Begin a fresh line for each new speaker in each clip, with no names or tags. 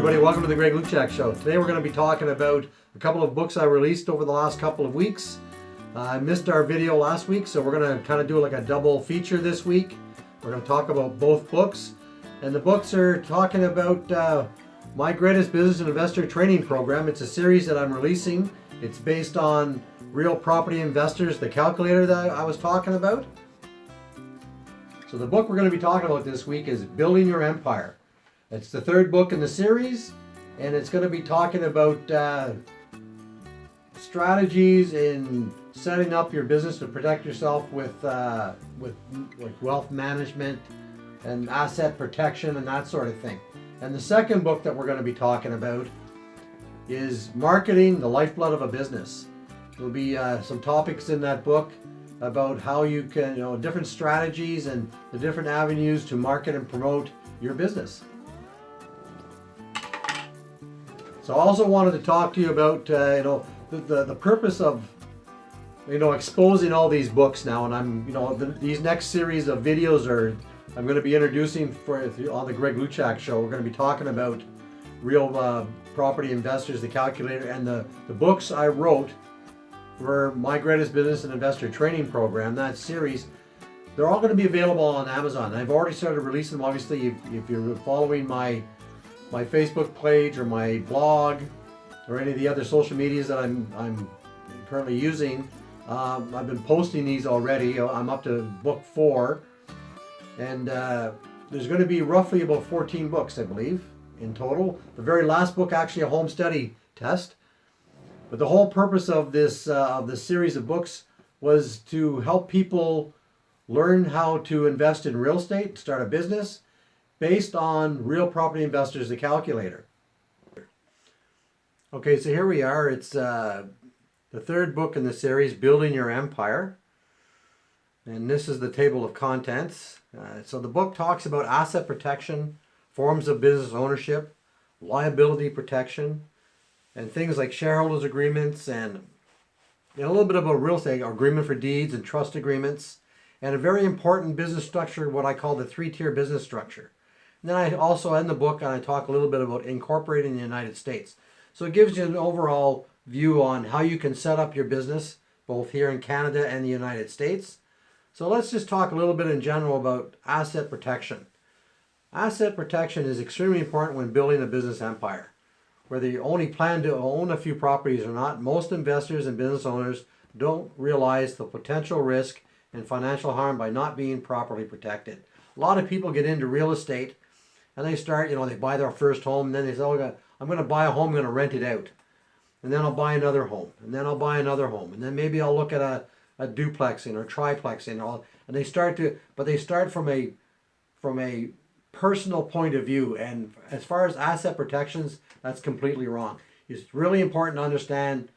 everybody, welcome to the Greg Luchak Show. Today we're going to be talking about a couple of books I released over the last couple of weeks. I missed our video last week, so we're going to kind of do like a double feature this week. We're going to talk about both books. And the books are talking about my greatest business and investor training program. It's a series that I'm releasing. It's based on Real Property Investors, the calculator that I was talking about. So the book we're going to be talking about this week is Building Your Empire. It's the third book in the series, and it's going to be talking about strategies in setting up your business to protect yourself with like wealth management and asset protection and that sort of thing. And the second book that we're going to be talking about is Marketing, the Lifeblood of a Business. There'll be some topics in that book about how you can, different strategies and the different avenues to market and promote your business. So I also wanted to talk to you about, the purpose of, exposing all these books now. And I'm, these next series of videos I'm going to be introducing on the Greg Luchak Show. We're going to be talking about Real Property Investors, the calculator, and the books I wrote for my greatest business and investor training program. That series, they're all going to be available on Amazon. I've already started releasing them. Obviously, if you're following my Facebook page or my blog or any of the other social medias that I'm currently using, I've been posting these already. I'm up to book 4, and there's going to be roughly about 14 books, I believe, in total. The very last book, actually a home study test. But the whole purpose of this series of books was to help people learn how to invest in real estate, start a business, based on Real Property Investors, the calculator. Okay, so here we are. It's the third book in the series, Building Your Empire. And this is the table of contents. So the book talks about asset protection, forms of business ownership, liability protection, and things like shareholders agreements and a little bit about real estate, agreement for deeds and trust agreements, and a very important business structure, what I call the 3-tier business structure. And then I also end the book and I talk a little bit about incorporating the United States. So it gives you an overall view on how you can set up your business, both here in Canada and the United States. So let's just talk a little bit in general about asset protection. Asset protection is extremely important when building a business empire. Whether you only plan to own a few properties or not, most investors and business owners don't realize the potential risk and financial harm by not being properly protected. A lot of people get into real estate and they start, they buy their first home, and then they say, I'm going to buy a home, I'm going to rent it out. And then I'll buy another home, and then I'll buy another home, and then maybe I'll look at a duplexing or triplexing. And they start from a personal point of view. And as far as asset protections, that's completely wrong. It's really important to understand,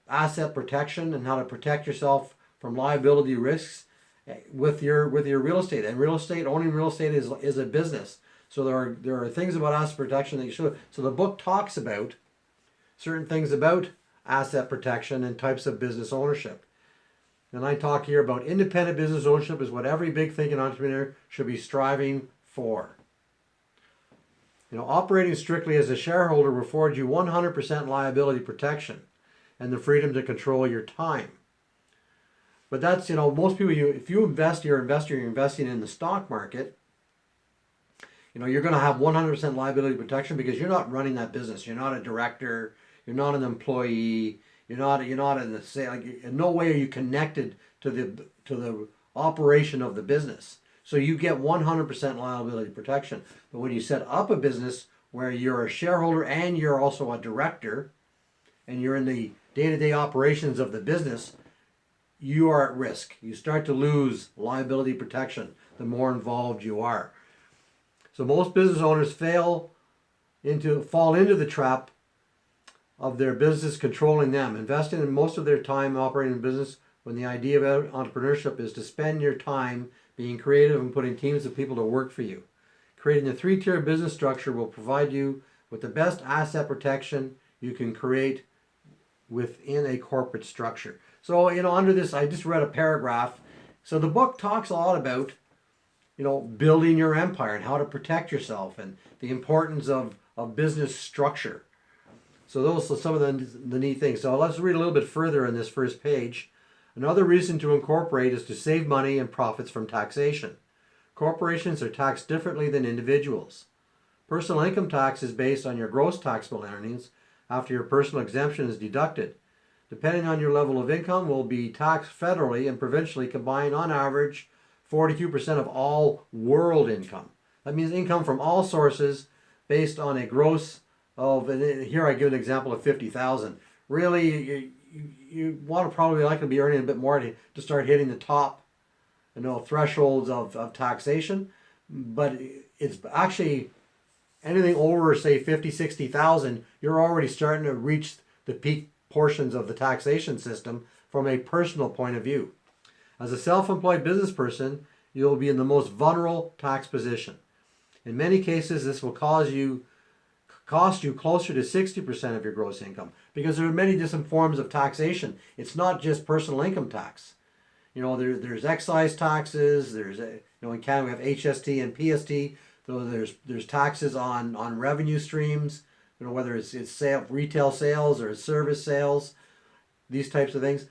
asset protection and how to protect yourself from liability risks with your real estate. And owning real estate is a business. So there are things about asset protection that you should. So the book talks about certain things about asset protection and types of business ownership. And I talk here about independent business ownership is what every big thinking entrepreneur should be striving for. Operating strictly as a shareholder will afford you 100% liability protection and the freedom to control your time. But that's, most people, if you invest, you're investing in the stock market, you're going to have 100% liability protection because you're not running that business. You're not a director. You're not an employee. You're not in the same, in no way are you connected to the operation of the business. So you get 100% liability protection. But when you set up a business where you're a shareholder and you're also a director, and you're in the day-to-day operations of the business, you are at risk. You start to lose liability protection the more involved you are. So most business owners fall into the trap of their business controlling them, investing in most of their time operating a business when the idea of entrepreneurship is to spend your time being creative and putting teams of people to work for you. Creating a 3-tier business structure will provide you with the best asset protection you can create within a corporate structure. So, under this, I just read a paragraph. So the book talks a lot about, building your empire and how to protect yourself and the importance of of business structure. So those are some of the neat things. So let's read a little bit further in this first page. Another reason to incorporate is to save money and profits from taxation. Corporations are taxed differently than individuals. Personal income tax is based on your gross taxable earnings after your personal exemption is deducted. Depending on your level of income, will be taxed federally and provincially combined on average 42% of all world income. That means income from all sources based on a gross of, and here I give an example of 50,000. Really, you want to probably likely be earning a bit more to start hitting the top, thresholds of taxation. But it's actually anything over, say, 50, 60,000, you're already starting to reach the peak portions of the taxation system from a personal point of view. As a self-employed business person, you'll be in the most vulnerable tax position. In many cases, this will cost you closer to 60% of your gross income, because there are many different forms of taxation. It's not just personal income tax. There's excise taxes. There's in Canada we have HST and PST. So there's taxes on revenue streams. Whether it's retail sales or service sales, these types of things.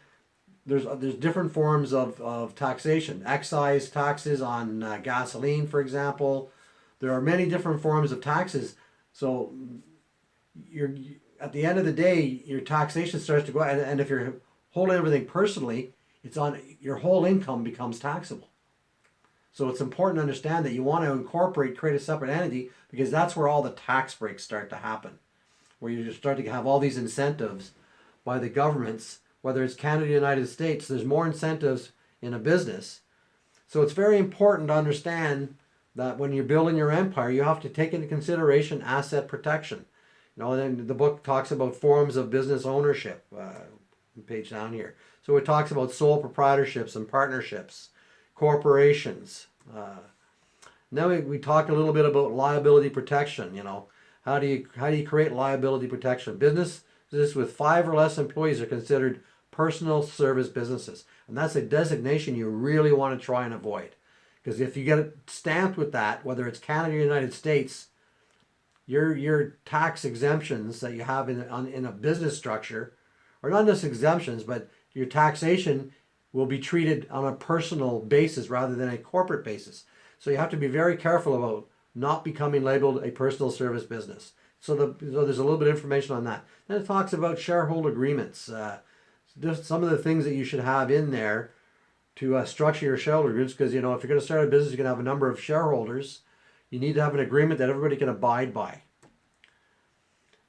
There's different forms of taxation. Excise taxes on gasoline, for example. There are many different forms of taxes. So you're at the end of the day, your taxation starts to go, and if you're holding everything personally, it's on your whole income becomes taxable. So it's important to understand that you want to create a separate entity, because that's where all the tax breaks start to happen, where you start to have all these incentives by the governments, whether it's Canada or the United States. There's more incentives in a business. So it's very important to understand that when you're building your empire, you have to take into consideration asset protection. Then the book talks about forms of business ownership, page down here. So it talks about sole proprietorships and partnerships, corporations. Now we talk a little bit about liability protection. How do you create liability protection? Businesses with 5 or less employees are considered personal service businesses, and that's a designation you really want to try and avoid, because if you get it stamped with that, whether it's Canada or the United States, your tax exemptions that you have in a business structure, or not just exemptions, but your taxation will be treated on a personal basis rather than a corporate basis. So you have to be very careful about not becoming labeled a personal service business. So there's a little bit of information on that. Then it talks about shareholder agreements. Just some of the things that you should have in there to structure your shareholder agreements, because if you're going to start a business, you're going to have a number of shareholders. You need to have an agreement that everybody can abide by.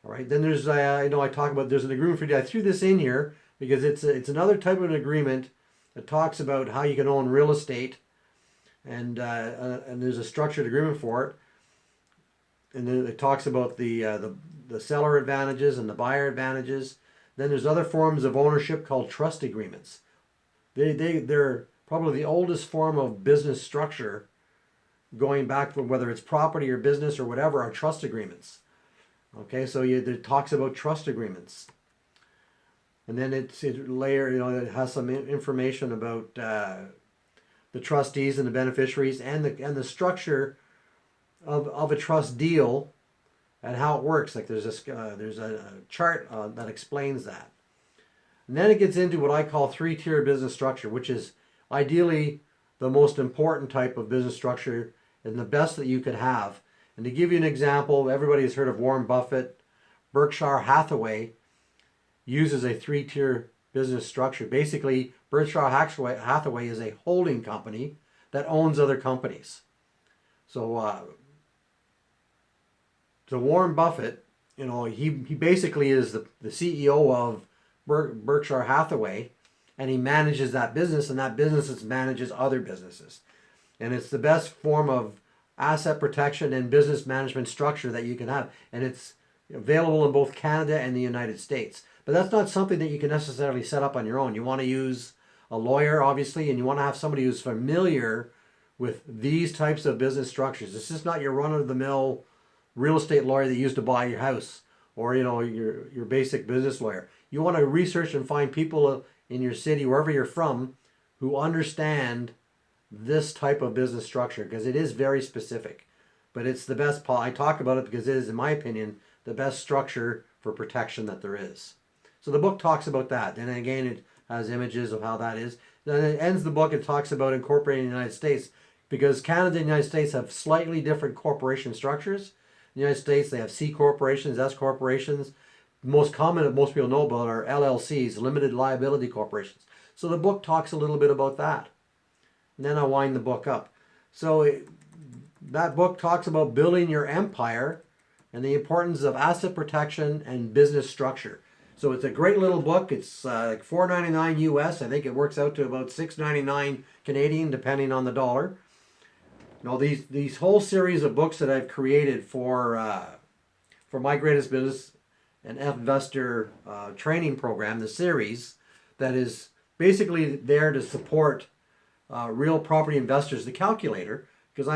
All right. Then there's I talk about there's an agreement for you. I threw this in here because it's another type of an agreement that talks about how you can own real estate, and there's a structured agreement for it. And then it talks about the seller advantages and the buyer advantages. Then there's other forms of ownership called trust agreements. They're probably the oldest form of business structure, going back from whether it's property or business or whatever, are trust agreements. Okay, so it talks about trust agreements. And then it has some information about the trustees and the beneficiaries and the structure of a trust deal and how it works. Like there's a chart that explains that. And then it gets into what I call 3-tier business structure, which is ideally the most important type of business structure and the best that you could have. And to give you an example, everybody has heard of Warren Buffett. Berkshire Hathaway uses a 3-tier business structure. Basically, Berkshire Hathaway is a holding company that owns other companies. So Warren Buffett, he basically is the CEO of Berkshire Hathaway, and he manages that business, and that business manages other businesses. And it's the best form of asset protection and business management structure that you can have. And it's available in both Canada and the United States. But that's not something that you can necessarily set up on your own. You want to use a lawyer, obviously, and you want to have somebody who's familiar with these types of business structures. This is not your run-of-the-mill real estate lawyer that used to buy your house, or your basic business lawyer. You want to research and find people in your city, wherever you're from, who understand this type of business structure, because it is very specific. but it's the best. I talk about it because it is, in my opinion, the best structure for protection that there is. So the book talks about that. And again, it has images of how that is. Then it ends the book, it talks about incorporating the United States, because Canada and the United States have slightly different corporation structures. In the United States, they have C corporations, S corporations. Most common that most people know about are LLCs, limited liability corporations. So the book talks a little bit about that. And then I wind the book up. So that book talks about building your empire and the importance of asset protection and business structure. So it's a great little book. It's like $4.99 US. I think it works out to about $6.99 Canadian, depending on the dollar. You know, these whole series of books that I've created for My Greatest Business and Investor training program, the series that is basically there to support real property investors, the calculator, because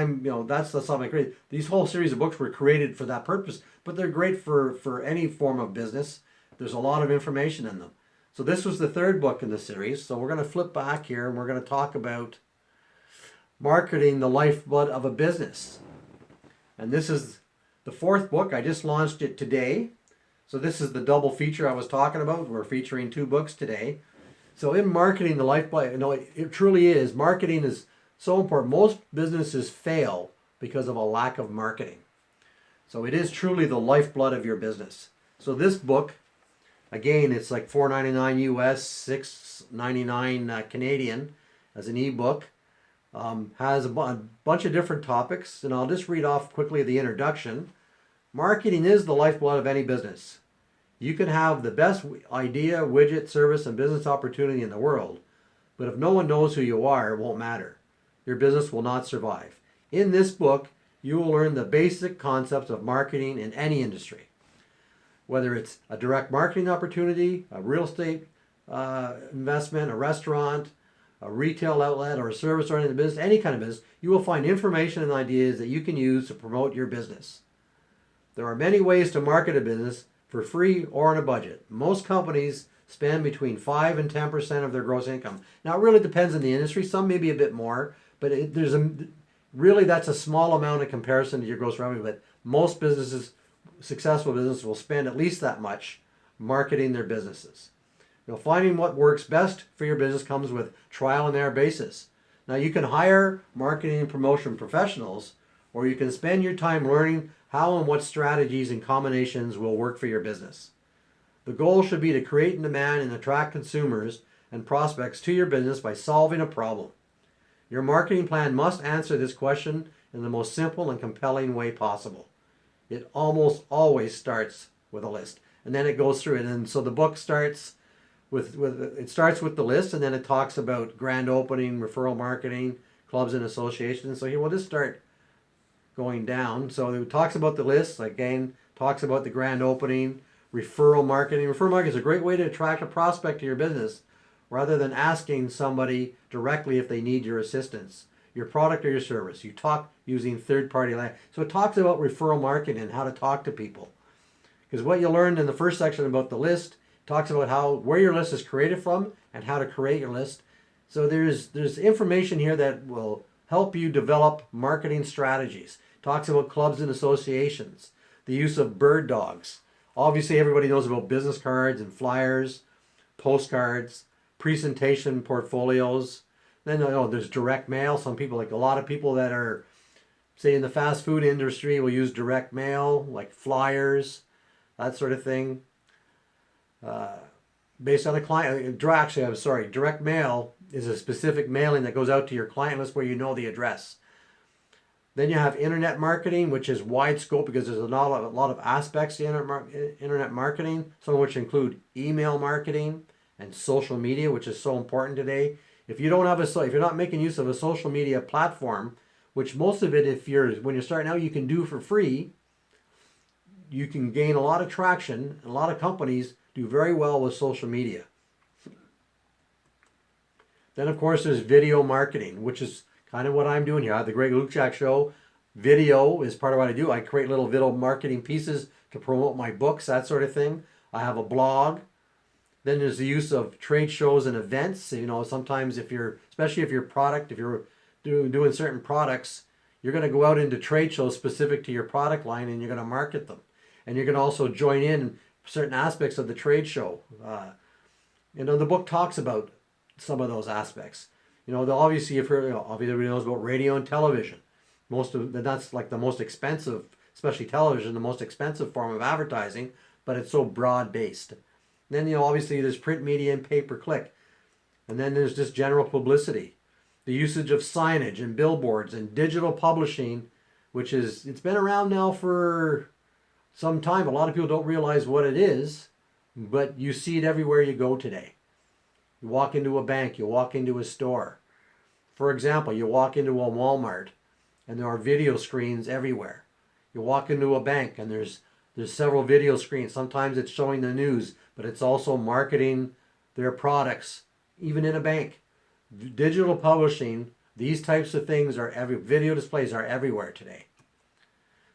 that's something I created. These whole series of books were created for that purpose, but they're great for any form of business. There's a lot of information in them. So this was the third book in the series. So we're going to flip back here and we're going to talk about marketing, the lifeblood of a business. And this is the fourth book. I just launched it today. So this is the double feature I was talking about. We're featuring 2 books today. So in marketing, the lifeblood, it truly is. Marketing is so important. Most businesses fail because of a lack of marketing. So it is truly the lifeblood of your business. So this book, again, it's like $4.99 US, $6.99 Canadian as an ebook. Has a bunch of different topics, and I'll just read off quickly the introduction. Marketing is the lifeblood of any business. You can have the best idea, widget, service, and business opportunity in the world, but if no one knows who you are, it won't matter. Your business will not survive. In this book, you will learn the basic concepts of marketing in any industry. Whether it's a direct marketing opportunity, a real estate investment, a restaurant, a retail outlet, or a service-oriented business, any kind of business, you will find information and ideas that you can use to promote your business. There are many ways to market a business for free or on a budget. Most companies spend between 5 and 10% of their gross income. Now, it really depends on the industry. Some maybe a bit more, but really that's a small amount in comparison to your gross revenue. But most businesses, successful businesses, will spend at least that much marketing their businesses. Finding what works best for your business comes with trial and error basis. Now, you can hire marketing and promotion professionals, or you can spend your time learning how and what strategies and combinations will work for your business. The goal should be to create demand and attract consumers and prospects to your business by solving a problem. Your marketing plan must answer this question in the most simple and compelling way possible. It almost always starts with a list, and then it goes through it. And so the book starts with the list, and then it talks about grand opening, referral marketing, clubs and associations. So here we'll just start going down. So it talks about the list, again, talks about the grand opening, referral marketing. Referral marketing is a great way to attract a prospect to your business rather than asking somebody directly if they need your assistance, your product or your service. You talk using third-party language. So it talks about referral marketing and how to talk to people. Because what you learned in the first section about the list talks about where your list is created from and how to create your list. So there's information here that will help you develop marketing strategies. Talks about clubs and associations, the use of bird dogs. Obviously, everybody knows about business cards and flyers, postcards, presentation portfolios. Then there's direct mail. A lot of people that are, say, in the fast food industry will use direct mail, like flyers, that sort of thing. Based on the client, direct mail is a specific mailing that goes out to your client list where you know the address. Then you have internet marketing, which is wide scope because there's a lot of aspects to internet marketing, some of which include email marketing and social media, which is so important today. If you're not making use of a social media platform, which most of it, when you're starting out, you can do for free, you can gain a lot of traction. A lot of companies do very well with social media. Then, of course, there's video marketing, which is kind of what I'm doing here. I have the Greg Luchak Show. Video is part of what I do. I create little video marketing pieces to promote my books, that sort of thing. I have a blog. Then there's the use of trade shows and events. Sometimes especially if you're doing certain products, You're going to go out into trade shows specific to your product line, and you're going to market them. And you're going to also join in certain aspects of the trade show. The book talks about some of those aspects. Obviously, everybody knows about radio and television. That's like the most expensive, especially television, the most expensive form of advertising, but it's so broad based. Then, obviously there's print media and pay-per-click. And then there's just general publicity. The usage of signage and billboards and digital publishing, it's been around now for some time. A lot of people don't realize what it is, but you see it everywhere you go today. You walk into a bank, you walk into a store. For example, you walk into a Walmart and there are video screens everywhere. You walk into a bank and there's several video screens. Sometimes it's showing the news, but it's also marketing their products, even in a bank. Digital publishing, these types of things video displays are everywhere today.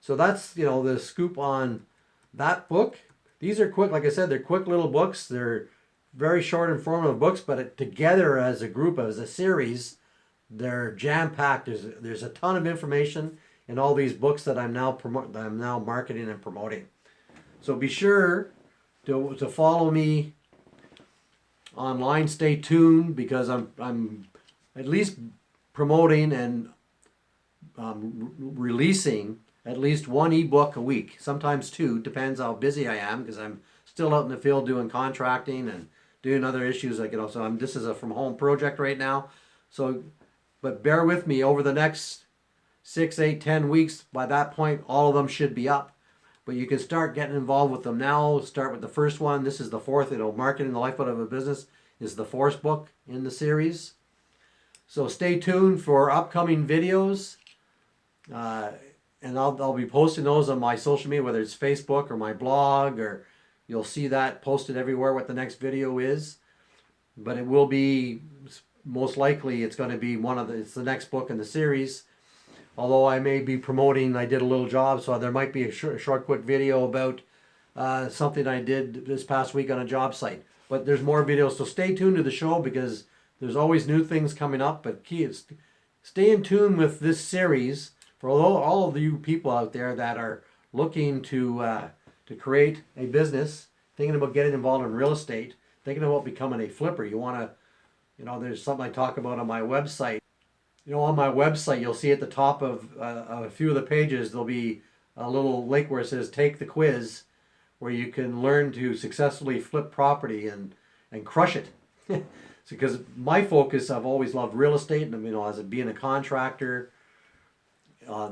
So that's, the scoop on that book. These are quick, like I said, they're quick little books. They're very short, informative books, but together as a group, as a series, they're jam-packed. There's a ton of information in all these books that I'm now marketing and promoting. So be sure to follow me online. Stay tuned, because I'm at least promoting and releasing at least one ebook a week, sometimes two, depends how busy I am, because I'm still out in the field doing contracting and doing other issues so this is a from home project right now. But bear with me over the next 6, 8, 10 weeks. By that point, all of them should be up. But you can start getting involved with them now. Start with the first one. This is the fourth. Marketing the Lifeblood of a Business is the fourth book in the series. So stay tuned for upcoming videos. And I'll be posting those on my social media, whether it's Facebook or my blog, or you'll see that posted everywhere what the next video is. But it will be, most likely, it's going to be it's the next book in the series. Although I may be promoting, I did a little job, so there might be a short quick video about something I did this past week on a job site. But there's more videos, so stay tuned to the show, because there's always new things coming up. But key is stay in tune with this series for all of you people out there that are looking to create a business, thinking about getting involved in real estate, thinking about becoming a flipper. You want to, there's something I talk about on my website. On my website, you'll see at the top of a few of the pages, there'll be a little link where it says take the quiz, where you can learn to successfully flip property and crush it. Because my focus, I've always loved real estate, and as being a contractor,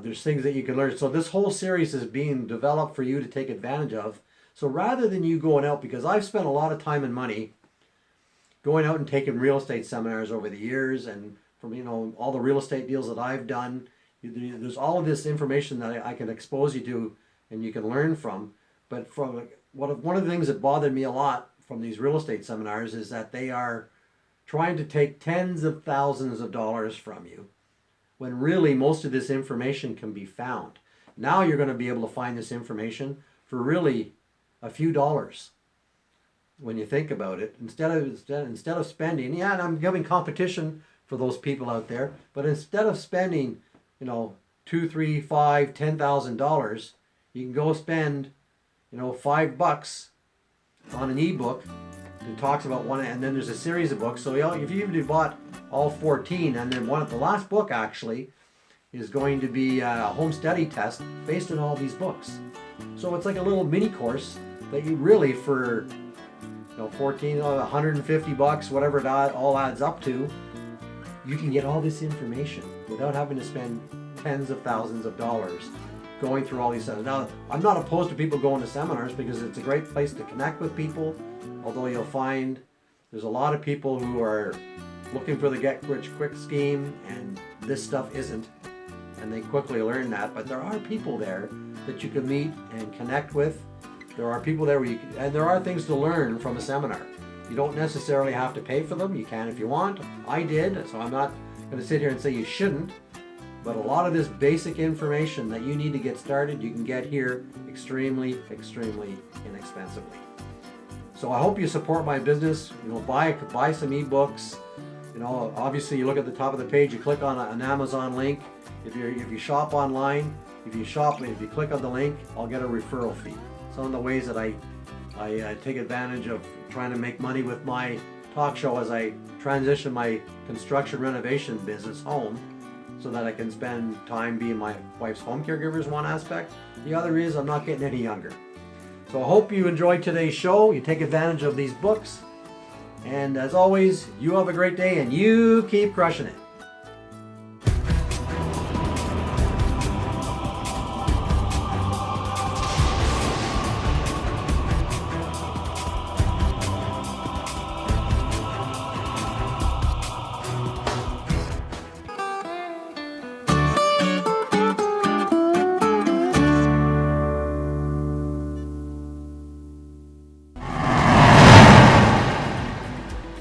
there's things that you can learn. So this whole series is being developed for you to take advantage of. So rather than you going out, because I've spent a lot of time and money going out and taking real estate seminars over the years, and from all the real estate deals that I've done, there's all of this information that I can expose you to and you can learn from. But one of the things that bothered me a lot from these real estate seminars is that they are trying to take tens of thousands of dollars from you, when really most of this information can be found. Now you're going to be able to find this information for really a few dollars when you think about it. Instead of spending, and I'm giving competition for those people out there, but instead of spending, $2, $3, $5, $10,000, you can go spend, $5 on an ebook that talks about one, and then there's a series of books. So if you even bought all 14, and then the last book actually is going to be a home study test based on all these books. So it's like a little mini course that you really, for 14, $150, whatever it all adds up to, you can get all this information without having to spend tens of thousands of dollars going through all these seminars. Now, I'm not opposed to people going to seminars, because it's a great place to connect with people, although you'll find there's a lot of people who are looking for the get-rich-quick scheme, and this stuff isn't, and they quickly learn that. But there are people there that you can meet and connect with. There are people there and there are things to learn from a seminar. You don't necessarily have to pay for them. You can if you want. I did, so I'm not going to sit here and say you shouldn't. But a lot of this basic information that you need to get started, you can get here extremely, extremely inexpensively. So I hope you support my business. Buy some ebooks. You know, obviously you look at the top of the page, you click on an Amazon link. If you shop online, if you click on the link, I'll get a referral fee. Some of the ways that I take advantage of trying to make money with my talk show as I transition my construction renovation business home, so that I can spend time being my wife's home caregiver is one aspect. The other is I'm not getting any younger. So I hope you enjoyed today's show. You take advantage of these books. And as always, you have a great day and you keep crushing it.